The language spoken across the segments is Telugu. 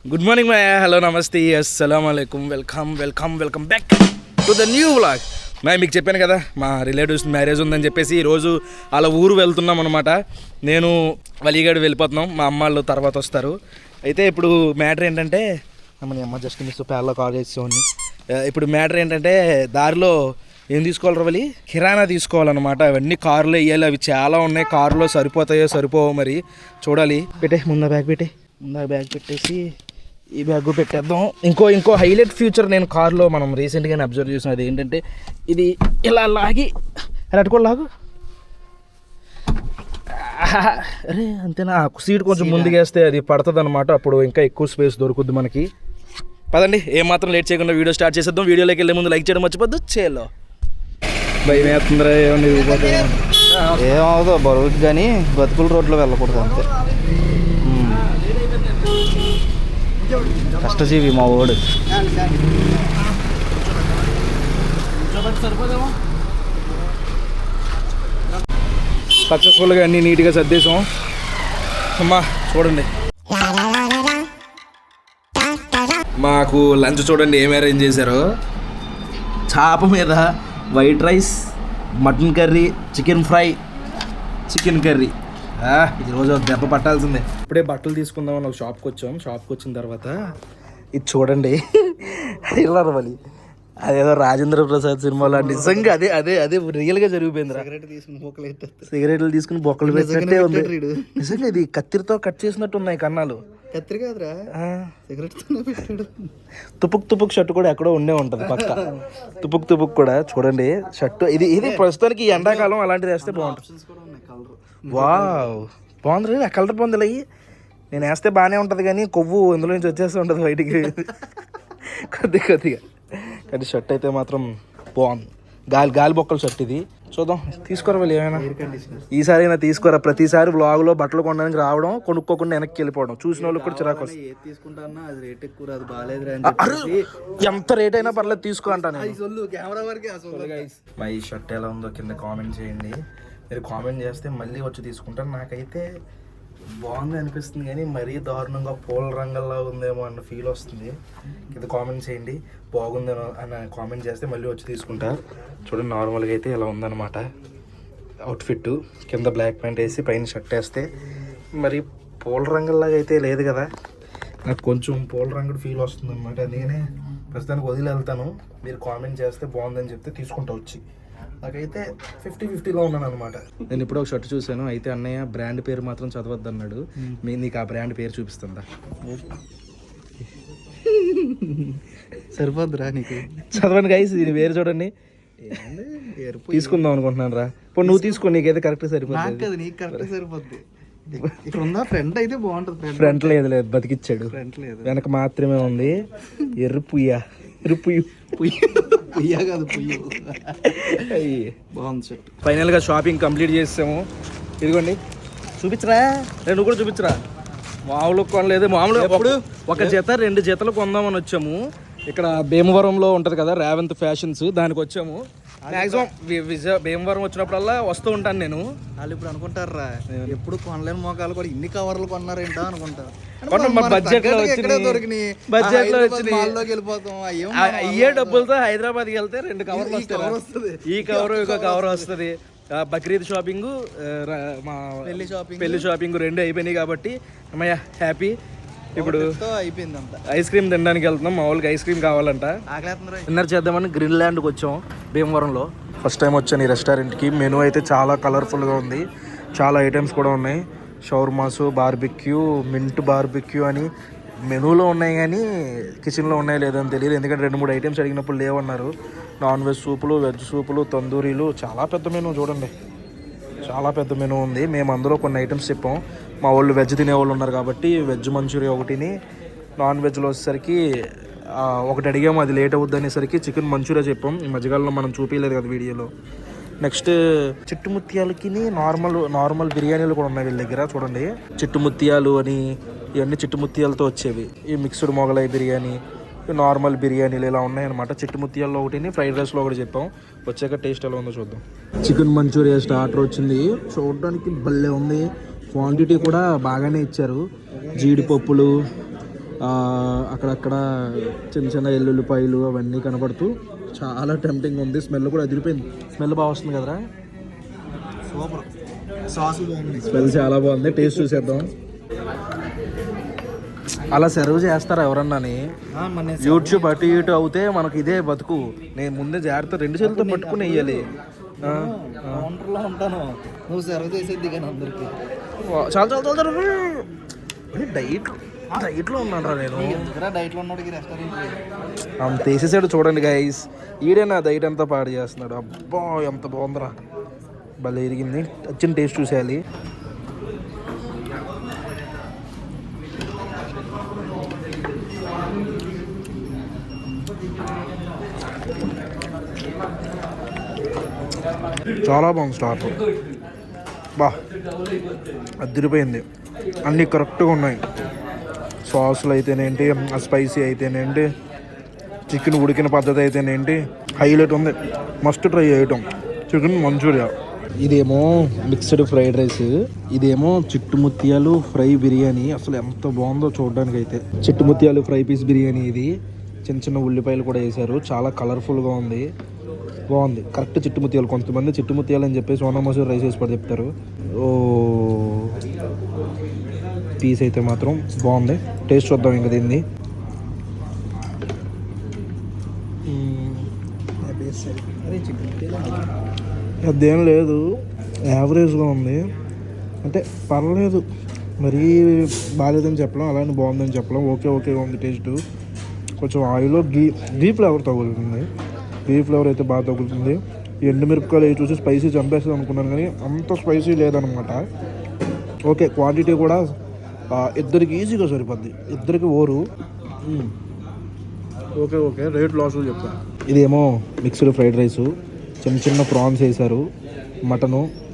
గుడ్ మార్నింగ్ మై హలో నమస్తే అస్సలాము అలైకుం welcome back to the new vlog. మీకు చెప్పాను కదా మా రిలేటివ్స్ మ్యారేజ్ ఉందని చెప్పేసి ఈరోజు అలా ఊరు వెళ్తున్నాం అనమాట. నేను వలిగాడు వెళ్ళిపోతున్నాం, మా అమ్మ వాళ్ళు తర్వాత వస్తారు. అయితే ఇప్పుడు మ్యాటర్ ఏంటంటే అమ్మ జస్ట్ మిస్ పేర్లో కాల్ చేసేవాడిని. ఇప్పుడు మ్యాటర్ ఏంటంటే దారిలో ఏం తీసుకోవాలి రవలి, కిరాణా తీసుకోవాలన్నమాట. అవన్నీ కారులో వేయాలి, అవి చాలా ఉన్నాయి. కారులో సరిపోతాయో సరిపోవో మరి చూడాలి. ముందా బ్యాగ్ పెట్టేసి ఈ బ్యాగ్ పెట్టేద్దాం. ఇంకో హైలైట్ ఫ్యూచర్ నేను కార్లో మనం రీసెంట్గానే అబ్జర్వ్ చేసిన అది ఏంటంటే ఇది ఇలా లాగి అట్టుకోవాలి లాగు. అరే అంతేనా, సీట్ కొంచెం ముందుకేస్తే అది పడుతుంది అనమాట. అప్పుడు ఇంకా ఎక్కువ స్పేస్ దొరుకుద్ది మనకి. పదండి ఏమాత్రం లేట్ చేయకుండా వీడియో స్టార్ట్ చేసేద్దాం. వీడియోలోకి వెళ్ళే ముందు లైక్ చేయడం మర్చిపోద్దు. చేలో భయం వేస్తుందిరా, ఏమవుతుందో బరువుకి, కానీ బతుకుల రోడ్లో వెళ్ళకూడదు అంతే. కష్టజీవి మా ఓడు. సక్సెస్ఫుల్గా అన్నీ నీట్గా సర్దేశాం. అమ్మా చూడండి, మాకు లంచ్ చూడండి ఏం అరేంజ్ చేశారో. చేప మీద white rice, mutton curry, chicken fry, chicken curry. ఈరోజు దెబ్బ పట్టాల్సిందే. ఇప్పుడే బట్టలు తీసుకుందామని ఒక షాప్కి వచ్చాం. షాప్కి వచ్చిన తర్వాత ఇది చూడండి, ఇలా రవాలి అదేదో రాజేంద్ర ప్రసాద్ సినిమాలో నిజంగా అదే అదే అదే రియల్గా జరిగిపోయింది. సిగరెట్లు తీసుకుని బొక్కలు పెట్టినట్టే ఉంది నిజంగా. ఇది కత్తిరితో కట్ చేసినట్టు ఉన్నాయి కన్నాలు. కత్తిరి కాదురా, సిగరెట్ తుపుక్ షర్ట్ కూడా ఎక్కడో ఉండే ఉంటుంది పక్క. తుపుక్ కూడా చూడండి షర్టు. ఇది ప్రస్తుతానికి ఎండాకాలం అలాంటిది వేస్తే బాగుంటుంది. వావ్ బాగుంది, ఆ కలర్ బాగుంది. అయ్యి నేను వేస్తే బాగానే ఉంటుంది కానీ కొవ్వు ఇందులో నుంచి వచ్చేస్తూ ఉంటుంది బయటికి కొద్దిగా. కానీ షర్ట్ అయితే మాత్రం బాగుంది. గాలి బొక్కల షర్ట్ ఇది. చూద్దాం, తీసుకోరా వాళ్ళు ఏమైనా. ఈసారి అయినా తీసుకోరా. ప్రతిసారి వ్లాగ్లో బట్టలు కొనడానికి రావడం, కొనుక్కోకుండా వెనక్కి వెళ్ళిపోవడం చూసిన వాళ్ళకి కూడా చిరాకు వస్తుంది. ఎంత రేట్ అయినా పర్లేదు తీసుకో అంటాను. మా ఈ షర్ట్ ఎలా ఉందో కింద కామెంట్ చేయండి. మీరు కామెంట్ చేస్తే మళ్ళీ వచ్చి తీసుకుంటాను. నాకైతే బాగుంది అనిపిస్తుంది కానీ మరీ దారుణంగా పూల రంగల్లా ఉందేమో అన్న ఫీల్ వస్తుంది. కింద కామెంట్ చేయండి, బాగుందేమో అని కామెంట్ చేస్తే మళ్ళీ వచ్చి తీసుకుంటా. చూడండి నార్మల్గా అయితే ఇలా ఉందన్నమాట అవుట్ఫిట్. కింద బ్లాక్ ప్యాంట్ వేసి పైన షర్ట్ వేస్తే మరి పూల రంగుల్లాగా అయితే లేదు కదా. నాకు కొంచెం పూల రంగుడు ఫీల్ వస్తుంది అనమాట. అందుకనే ప్రస్తుతానికి వదిలి వెళ్తాను. మీరు కామెంట్ చేస్తే బాగుందని చెప్తే తీసుకుంటా వచ్చి. నాకైతే 50-50లో ఉన్నాను అనమాట. నేను ఇప్పుడు ఒక షర్ట్ చూశాను, అయితే అన్నయ్య బ్రాండ్ పేరు మాత్రం చదవద్దు అన్నాడు. నీకు ఆ బ్రాండ్ పేరు చూపిస్తుందా? సరిపోద్దురా నీకు, చదవండి గైస్. దీని పేరు చూడండి. తీసుకుందాం అనుకుంటున్నాను రా. ఇప్పుడు నువ్వు తీసుకో, నీకైతే కరెక్ట్ సరిపోతుంది. నీకు కరెక్ట్ సరిపోద్ది. ఇక్కడ ఉందా ఫ్రంట్ అయితే బాగుంటుంది. ఫ్రంట్ లేదు బతికిచ్చాడు, ఫ్రంట్ లేదు, వెనక మాత్రమే ఉంది. ఎర్ర పుయ్య కాదు పుయ్య. బాగుంది షర్ట్. ఫైనల్గా షాపింగ్ కంప్లీట్ చేసాము. ఇదిగోండి చూపించరా, నువ్వు కూడా చూపించరా. మామూలు కొనలేదు, మామూలుగా ఒక జత 2 జతలు కొందామని వచ్చాము. ఇక్కడ భీమవరంలో ఉంటుంది కదా రేవంత్ ఫ్యాషన్స్, దానికి వచ్చాము. మ్యాక్సిమం భీమవరం వచ్చినప్పుడల్లా వస్తూ ఉంటాను నేను. వాళ్ళు ఇప్పుడు అనుకుంటారా ఎప్పుడు కొనలేని మోకాలు కూడా ఇన్ని కవర్లు కొన్నారేంటా అనుకుంటారు. బడ్జెట్ లో వెళ్ళిపోతాం. అయ్యే డబ్బులతో హైదరాబాద్కి వెళ్తే 2 కవర్లు వస్తాయి. ఈ కవర్ ఇంకో కవర్ వస్తుంది. బక్రీద్ షాపింగ్, మా పెళ్లి షాపింగ్ 2 అయిపోయినాయి కాబట్టి అమ్మయ్య హ్యాపీ. ఇప్పుడు అయిపోయింది అంతా. ఐస్ క్రీమ్ తినడానికి వెళ్తున్నాం. మా వాళ్ళకి ఐస్ క్రీమ్ కావాలంట. డిన్నర్ చేద్దామని గ్రిల్ ల్యాండ్కి వచ్చాం భీమవరంలో. ఫస్ట్ టైం వచ్చాను ఈ రెస్టారెంట్కి. మెనూ అయితే చాలా కలర్ఫుల్గా ఉంది, చాలా ఐటమ్స్ కూడా ఉన్నాయి. షవర్మాసు, బార్బిక్యూ, మింట్ బార్బిక్యూ అని మెనూలో ఉన్నాయి కానీ కిచెన్లో ఉన్నాయో లేదో అని తెలియదు. ఎందుకంటే 2-3 ఐటమ్స్ అడిగినప్పుడు లేవన్నారు. నాన్ వెజ్ సూపులు, వెజ్ సూపులు, తందూరీలు, చాలా పెద్ద మెనూ చూడండి, చాలా పెద్ద మెనూ ఉంది. మేము అందులో కొన్ని ఐటమ్స్ చెప్పాం. మా వాళ్ళు వెజ్ తినేవాళ్ళు ఉన్నారు కాబట్టి వెజ్ మంచూరియా ఒకటిని, నాన్ వెజ్లో వచ్చేసరికి ఒకటి అడిగాము, అది లేట్ అవుద్ది అనేసరికి చికెన్ మంచూరియా చెప్పాం. ఈ మధ్యకాలంలో మనం చూపించలేదు కదా వీడియోలో. నెక్స్ట్ చిట్టుముత్యాలకి నార్మల్ బిర్యానీలు కూడా ఉన్నాయి వీళ్ళ దగ్గర. చూడండి చిట్టుముత్యాలు అని, ఇవన్నీ చిట్టుముత్యాలతో వచ్చేవి. ఈ మిక్స్డ్ మొగలై బిర్యానీ, నార్మల్ బిర్యానీలు ఇలా ఉన్నాయన్నమాట. చిట్టుముత్యాల్లో ఒకటిని, ఫ్రైడ్ రైస్లో ఒకటి చెప్పాం. వచ్చాక టేస్ట్ ఎలా ఉందో చూద్దాం. చికెన్ మంచూరియా స్టార్టర్ వచ్చింది, చూడడానికి భలే ఉంది. క్వాంటిటీ కూడా బాగానే ఇచ్చారు. జీడిపప్పులు, అక్కడక్కడ చిన్న చిన్న ఎల్లుల్లిపాయలు అవన్నీ కనబడుతూ చాలా టెంప్టింగ్ ఉంది. స్మెల్ కూడా అదిరిపోయింది. స్మెల్ బాగా వస్తుంది కదరా. సూపర్. సాస్ బాగుంది. స్మెల్ చాలా బాగుంది. టేస్ట్ చూసేద్దాం. అలా సర్వ్ చేస్తారా ఎవరన్నాని? యూట్యూబ్ అటు ఇటు అవుతే మనకు ఇదే బతుకు. నేను ముందే జాగ్రత్త 2 చేతులతో పట్టుకుని వేయాలి. కౌంటర్లో ఉంటాను, నువ్వు సర్వ్ చేసేది కానీ అందరికి. చాలా చాలా చాలా డైట్లో ఉన్నాను రా నేను. డైట్లో ఉన్నాడు రెస్టారెంట్ అంత వేసేసాడు చూడండి గైస్. ఈడే నా డైట్ అంతా పాడు చేస్తున్నాడు. అబ్బా ఎంత బాగుందిరా, భలే ఎరిగింది. వచ్చిన టేస్ట్ చూసేయాలి. చాలా బాగుంది స్టార్టర్. బా అదిరిపోయింది. అన్నీ కరెక్ట్గా ఉన్నాయి. సాసులు అయితేనేంటి, స్పైసీ అయితేనేంటి, చికెన్ ఉడికిన పద్ధతి అయితేనేంటి, హైలైట్ ఉంది. Must try item chicken Manchuria. ఇదేమో మిక్స్డ్ ఫ్రైడ్ రైస్, ఇదేమో చిట్టుముత్యాలు ఫ్రై బిర్యానీ. అసలు ఎంత బాగుందో చూడడానికి అయితే. చిట్టుముత్యాలు ఫ్రై పీస్ బిర్యానీ ఇది. చిన్న చిన్న ఉల్లిపాయలు కూడా వేశారు. చాలా కలర్ఫుల్గా ఉంది, బాగుంది. కరెక్ట్ చిట్టుముత్యాలు. కొంతమంది చిట్టుముత్యాలు అని చెప్పేసి సోనా మసూరి రైస్ వేసి పడి చెప్తారు. ఓ పీస్ అయితే మాత్రం బాగుంది. టేస్ట్ చూద్దాం ఇంకా దీన్ని. అదేం లేదు, యావరేజ్గా ఉంది. అంటే పర్లేదు, మరీ బాగాలేదని చెప్పలేం, అలానే బాగుందని చెప్పలేం. ఓకే ఓకే ఉంది టేస్ట్. కొంచెం ఆయిల్లో గీ ఫ్లేవర్ తగులుతుంది. గీ ఫ్లేవర్ అయితే బాగా తగులుతుంది. ఎండుమిరపకాయలు అవి చూసి స్పైసీ చంపేస్తుంది అనుకున్నాను, కానీ అంత స్పైసీ లేదనమాట. ఓకే, క్వాంటిటీ కూడా ఇద్దరికి ఈజీగా సరిపోద్ది. ఇద్దరికి ఓరు. ఓకే ఓకే, రేట్ లాస్ చెప్తాను. ఇదేమో మిక్స్డ్ ఫ్రైడ్ రైసు. చిన్న చిన్న ప్రాన్స్ వేశారు.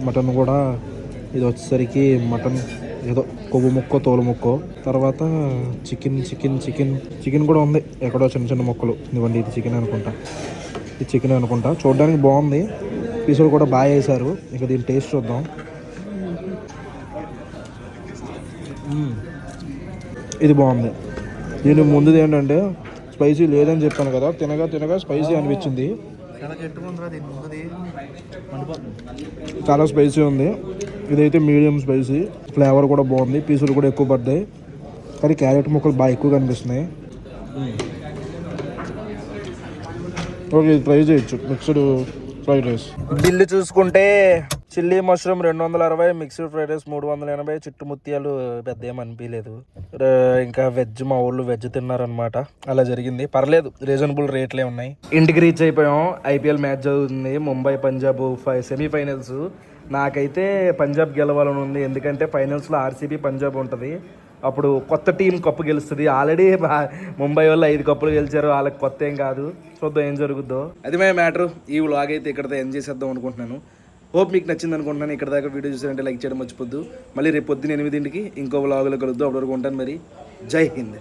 మటన్ కూడా ఇది వచ్చేసరికి మటన్ ఏదో కొవ్వు ముక్కో తోలు ముక్కో. తర్వాత చికెన్ కూడా ఉంది ఎక్కడో చిన్న చిన్న ముక్కలు. ఇవ్వండి, ఇది చికెన్ అనుకుంటా. చూడడానికి బాగుంది. పీసులు కూడా బాగా వేశారు. ఇక దీని టేస్ట్ చూద్దాం. ఇది బాగుంది. దీని ముందుది ఏంటంటే స్పైసీ లేదని చెప్పాను కదా, తినగా స్పైసీ అనిపించింది. చాలా స్పైసీ ఉంది. ఇదైతే మీడియం స్పైసీ. ఫ్లేవర్ కూడా బాగుంది. పీసులు కూడా ఎక్కువ పడ్డాయి, కానీ క్యారెట్ ముక్కలు బాగా ఎక్కువ కనిపిస్తున్నాయి. ఓకే, ఇది ట్రై చేయొచ్చు. మిక్స్డ్ ఫ్రైడ్ రైస్ బిల్లు చూసుకుంటే chilli mushroom 260, mixed fried rice 380, చిట్టుముత్యాలు పెద్ద ఏం అనిపించలేదు. ఇంకా వెజ్, మా ఊళ్ళు వెజ్ తిన్నారనమాట. అలా జరిగింది. పర్లేదు, రీజనబుల్ రేట్లే ఉన్నాయి. ఇంటికి రీచ్ అయిపోయాం. ఐపీఎల్ మ్యాచ్ జరుగుతుంది. ముంబై పంజాబ్ సెమీఫైనల్స్. నాకైతే పంజాబ్ గెలవాలని ఉంది, ఎందుకంటే ఫైనల్స్లో ఆర్సీబీ పంజాబ్ ఉంటుంది. అప్పుడు కొత్త టీం కప్పు గెలుస్తుంది. ఆల్రెడీ ముంబై వాళ్ళు 5 కప్పులు గెలిచారు, వాళ్ళకి కొత్త ఏం కాదు. చూద్దాం ఏం జరుగుద్దో. అది మే మ్యాటర్. ఈ వ్లాగ్ అయితే ఇక్కడతో ఎండ్ చేసేద్దాం అనుకుంటున్నాను. హోప్ మీకు నచ్చింది అనుకుంటున్నాను. ఇక్కడ దాకా వీడియో చూసారంటే లైక్ చేయడం మర్చిపోద్దు. మళ్ళీ రేపు పొద్దున్న 8 ఇంకో వ్లాగ్లో కలుద్దాం. అప్పటివరకు ఉంటాను మరి. జై హింద్.